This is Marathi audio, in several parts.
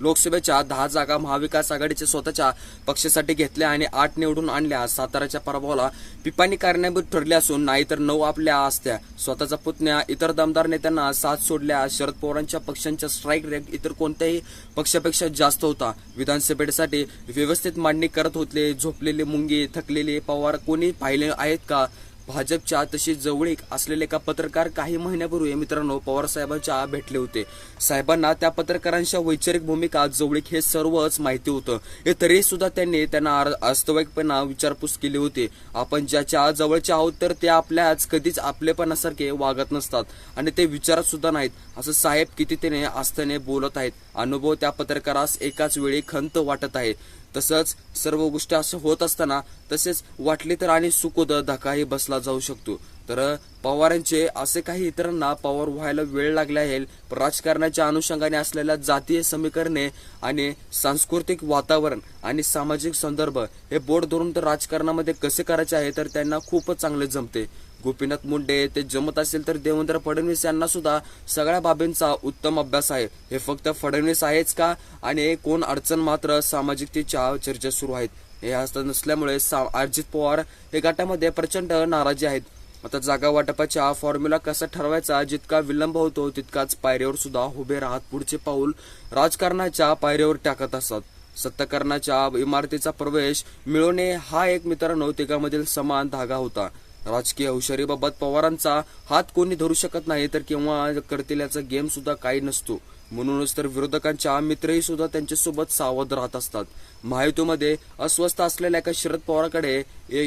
लोकसभेच्या 10 जागा महाविकास आघाडीच्या स्वतःच्या पक्षासाठी घेतल्या आणि 8 निवडून आणल्या. साताराच्या पराभवाला पिपाणी कारणीभूत ठरले असून नाहीतर 9 आपल्या असत्या. स्वतःचा पुतण्या इतर दमदार नेत्यांना साथ सोडल्या. शरद पवारांच्या पक्षांच्या स्ट्राईक रेट इतर कोणत्याही पक्षापेक्षा जास्त होता. विधानसभेसाठी व्यवस्थित मांडणी करत होते. झोपलेले मुंगी थकलेले पवार कोणी पाहिले आहेत का? भाजपच्या तशी जवळीक असलेले एका पत्रकार काही महिन्यापूर्वी मित्रांनो पवार साहेबांच्या भेटले होते. साहेबांना त्या पत्रकारांच्या वैचारिक भूमिका जवळीक हे सर्वच माहिती होतं. हे तरी सुद्धा त्यांना वास्तविकपणा विचारपूस केली होती. आपण ज्याच्या जवळचे आहोत तर ते आपल्याच कधीच आपलेपणासारखे वागत नसतात आणि ते विचारत सुद्धा नाहीत असं साहेब किती त्याने आस्थेने बोलत आहेत. अनुभव त्या पत्रकारास एकाच वेळी खंत वाटत आहे. तसंच सर्व गोष्टी असं होत असताना तसेच वाटले तर आणि सुखद धक्काही बसला जाऊ शकतो. तर पवारांचे असे काही इतरांना पवार व्हायला वेळ लागला आहे. राजकारणाच्या अनुषंगाने असलेल्या जातीय समीकरणे आणि सांस्कृतिक वातावरण आणि सामाजिक संदर्भ हे बोट धरून तर राजकारणामध्ये कसे करायचे आहे तर त्यांना खूपच चांगले जमते. गोपीनाथ मुंडे ते जमत असेल तर देवेंद्र फडणवीस यांना सुद्धा सगळ्या बाबींचा उत्तम अभ्यास आहे. हे फक्त फडणवीस आहेच का आणि कोण अडचण मात्र सामाजिकतेच्या चर्चा सुरू आहेत. हे असं नसल्यामुळे अजित पवार हे गटामध्ये प्रचंड नाराजी आहेत. आता जागा वाटपाच्या फॉर्म्युला कसा ठरवायचा जितका विलंब होतो तितकाच पायरीवर सुद्धा उभे राहत पुढचे पाऊल राजकारणाच्या पायरीवर टाकत असतात. सत्ताकरणाच्या इमारतीचा प्रवेश मिळवणे हा एक मित्रांनो तिघांमधील समान धागा होता. राजकीय हुशारीबाबत पवारांचा हात कोणी धरू शकत नाही तर केव्हा करतील याचा गेम सुद्धा काही नसतो. म्हणूनच तर विरोधकांच्या मित्रही सुद्धा त्यांच्यासोबत सावध राहत असतात. महायुतीमध्ये अस्वस्थ असलेल्या एका शरद पवारांकडे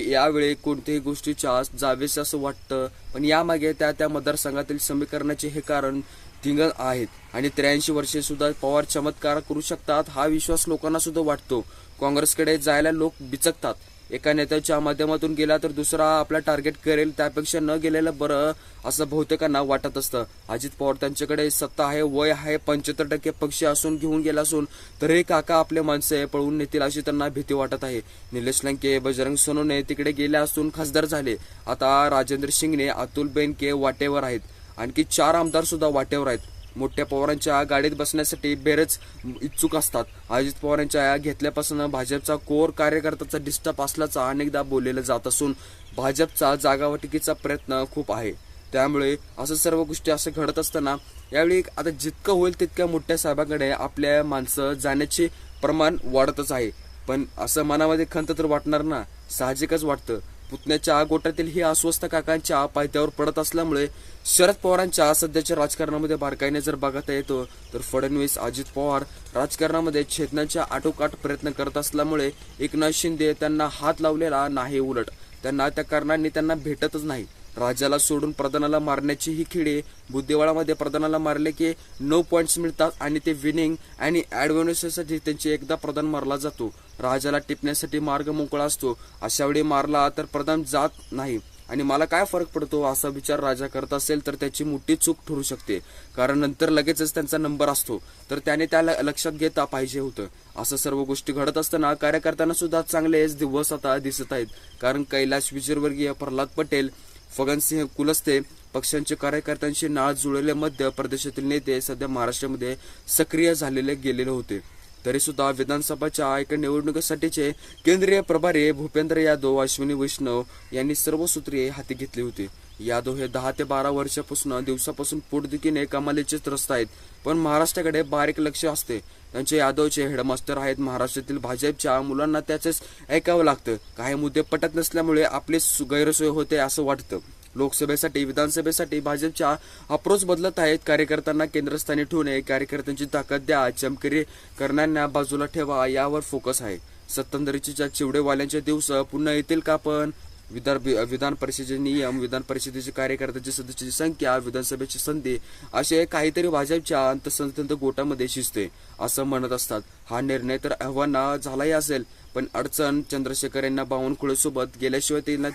यावेळी कोणत्याही गोष्टीच्या जावेस असं वाटतं, पण यामागे त्या मतदारसंघातील समीकरणाचे हे कारण तिघ आहेत आणि 83 वर्षे सुद्धा पवार चमत्कार करू शकतात हा विश्वास लोकांना सुद्धा वाटतो. काँग्रेसकडे जायला लोक बिचकतात. एका नेत्याच्या माध्यमातून गेला तर दुसरा आपला टार्गेट करेल त्यापेक्षा न गेलेलं बरं असं बहुतेकांना वाटत असतं. अजित पवार त्यांच्याकडे सत्ता आहे, वय आहे, 75% पक्ष असून घेऊन गेला असून तरी काका आपले माणसे पळवून नेतील अशी त्यांना भीती वाटत आहे. निलेश लंके बजरंग सोनवणे तिकडे गेले असून खासदार झाले. आता राजेंद्र शिंगणे अतुल बेनके वाटेवर आहेत. आणखी 4 आमदार सुद्धा वाटेवर आहेत. मोठ्या पवारांच्या गाडीत बसण्यासाठी बरेच इच्छुक असतात. अजित पवारांच्या घेतल्यापासून भाजपचा कोर कार्यकर्त्याचा डिस्टर्ब असल्याचा अनेकदा बोललेलं जात असून भाजपचा जागावाटकीचा प्रयत्न खूप आहे. त्यामुळे असं सर्व गोष्टी असं घडत असताना यावेळी आता जितकं होईल तितक्या मोठ्या साहेबांकडे आपल्या माणसं जाण्याचे प्रमाण वाढतच आहे. पण असं मनामध्ये खंत तर वाटणार ना, साहजिकच वाटतं. पुतण्याच्या गोटातील ही अस्वस्थ काकांच्या पायथ्यावर पडत असल्यामुळे शरद पवारांच्या सध्याच्या राजकारणामध्ये बारकाईने जर बघता येतो तर फडणवीस अजित पवार राजकारणामध्ये छेदण्याच्या आटोकाट प्रयत्न करत असल्यामुळे एकनाथ शिंदे त्यांना हात लावलेला नाही, उलट त्यांना त्या कारणांनी त्यांना भेटतच नाही. राजाला सोडून प्रधानाला मारण्याची ही खेळी बुद्धिवाळामध्ये प्रधानाला मारले की 9 पॉइंट्स मिळतात आणि ते विनिंग आणि ऍडव्हान्ससाठी त्यांचे एकदा प्रधान मारला जातो. राजाला टिपण्यासाठी मार्ग मोकळा असतो. अशा वेळी मारला तर प्रधान जात नाही आणि मला काय फरक पडतो असा विचार राजा करत असेल तर त्याची मोठी चूक ठरू शकते. कारण नंतर लगेचच त्यांचा नंबर असतो तर त्याने त्याला लक्षात घेता पाहिजे होतं. असं सर्व गोष्टी घडत असताना कार्यकर्त्यांना सुद्धा चांगलेच दिवस आता दिसत आहेत. कारण कैलाश विजयवर्गीय, प्रल्हाद पटेल, फगनसिंह कुलस्ते पक्षांचे कार्यकर्त्यांशी नाळ जुळलेले मध्य प्रदेशातील नेते सध्या महाराष्ट्रामध्ये सक्रिय झालेले गेलेले होते. तरी सुद्धा विधानसभाच्या एका निवडणुकीसाठीचे केंद्रीय प्रभारी भूपेंद्र यादव, अश्विनी वैष्णव यांनी सर्व सूत्रे हाती घेतली होती. यादव हे 10 ते 12 वर्षापासून दिवसापासून पोटदुखीने कमालीचे त्रस्त आहेत. पण महाराष्ट्राकडे बारीक लक्ष असते. त्यांचे यादवचे हेडमास्टर आहेत. महाराष्ट्रातील भाजपच्या मुलांना त्याचेच ऐकावं लागतं. काही मुद्दे पटत नसल्यामुळे आपली गैरसोय होते असं वाटतं. लोकसभेसाठी विधानसभेसाठी भाजपच्या अप्रोच बदलत आहेत. कार्यकर्त्यांना केंद्रस्थानी ठेवणे, कार्यकर्त्यांची ताकद द्या, चमकरी करणाऱ्यांना बाजूला ठेवा यावर फोकस आहे. सत्तांतरीच्या चिवडेवाल्यांचे दिवस पुन्हा येतील का? पण विधान परिषदेचे नियम, विधान परिषदेचे कार्यकर्त्यांची सदस्याची संख्या, विधानसभेची संधी असे काहीतरी भाजपच्या अंतसंत गोटामध्ये शिजते असं म्हणत असतात. हा निर्णय तर आव्हान झालाही असेल पण अडचण चंद्रशेखर यांना बावनकुळेसोबत गेल्याशिवाय त्यांना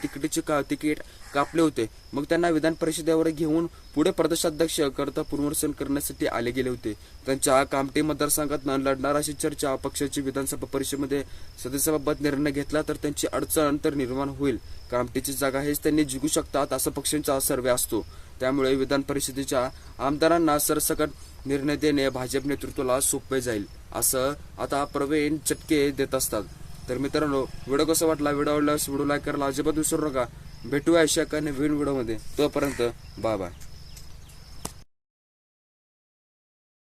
तिकीट कापले होते. मग त्यांना विधान परिषदेवर घेऊन पुढे प्रदेशाध्यक्ष करता पुनर्वसन करण्यासाठी आले गेले होते. त्यांच्या कामठी मतदारसंघातून लढणार अशी चर्चा पक्षाची विधानसभा परिषदेमध्ये सदस्याबाबत निर्णय घेतला तर त्यांची अडचण तर निर्माण होईल. कामठीची जागा हेच त्यांनी जिंकू शकतात असा पक्षांचा सर्वे असतो. त्यामुळे विधान परिषदेच्या आमदारांना सरसकट निर्णय देणे भाजप नेतृत्वाला सोपे जाईल, असं आता प्रवीण चटके देत असतात. तर मित्रांनो, व्हिडिओ कसा वाटला? व्हिडिओ आवडल्यास व्हिडिओ लाईक करायला अजिबात विसरू नका. भेटूया अशा एका नवीन व्हिडिओमध्ये. तोपर्यंत बाय बाय.